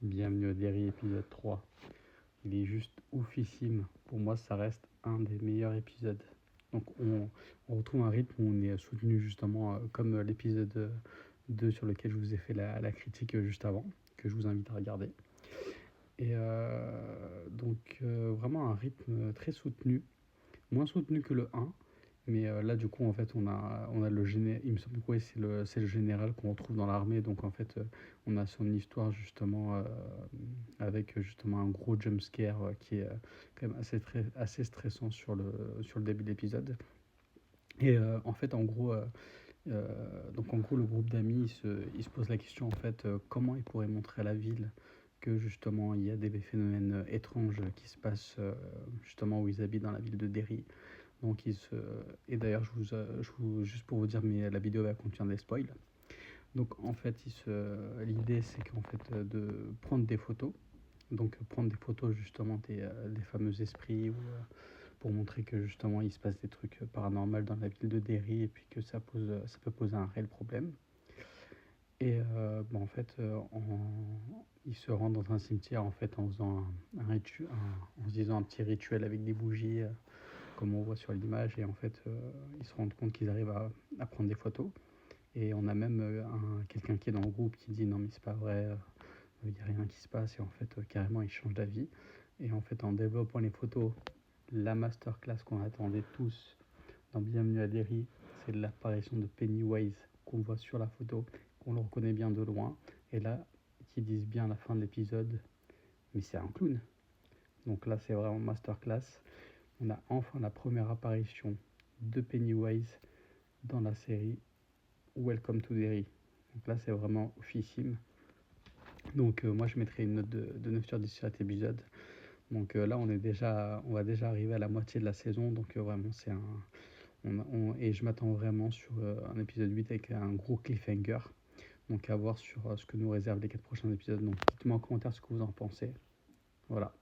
Bienvenue à Derry, épisode 3. Il est juste oufissime. Pour moi, ça reste un des meilleurs épisodes. Donc, on retrouve un rythme où on est soutenu justement, comme l'épisode 2 sur lequel je vous ai fait la critique juste avant, que je vous invite à regarder. Et vraiment un rythme très soutenu, moins soutenu que le 1. Mais là, du coup, en fait, on a le général. Il me semble que ouais, c'est le général qu'on retrouve dans l'armée. Donc, en fait, on a son histoire justement avec justement un gros jump scare qui est quand même assez stressant sur le début de l'épisode. Et en fait, donc en gros, le groupe d'amis, il se pose la question en fait, comment ils pourraient montrer à la ville que justement il y a des phénomènes étranges qui se passent justement où ils habitent dans la ville de Derry. Donc et d'ailleurs juste pour vous dire, mais la vidéo va contenir des spoils. Donc en fait l'idée c'est qu'en fait de prendre des photos, donc prendre des photos justement des fameux esprits pour montrer que justement il se passe des trucs paranormaux dans la ville de Derry et puis que ça peut poser un réel problème. Et bon, en fait, il se rend dans un cimetière en fait en faisant en se disant un petit rituel avec des bougies, comme on voit sur l'image. Et en fait, ils se rendent compte qu'ils arrivent à prendre des photos. Et on a même quelqu'un qui est dans le groupe qui dit non mais c'est pas vrai, il n'y a rien qui se passe. Et en fait, carrément, il change d'avis. Et en fait, en développant les photos, la masterclass qu'on attendait tous dans Bienvenue à Derry, c'est l'apparition de Pennywise qu'on voit sur la photo, qu'on le reconnaît bien de loin. Et là, qui disent bien à la fin de l'épisode, mais c'est un clown. Donc là, c'est vraiment masterclass. On a enfin la première apparition de Pennywise dans la série Welcome to Derry. Donc là, c'est vraiment officime. Donc moi, je mettrais une note de 9 sur 10 sur cet épisode. Donc là, on va déjà arriver à la moitié de la saison. Donc vraiment, c'est un... et je m'attends vraiment sur un épisode 8 avec un gros cliffhanger. Donc à voir sur ce que nous réservent les 4 prochains épisodes. Donc dites-moi en commentaire ce que vous en pensez. Voilà.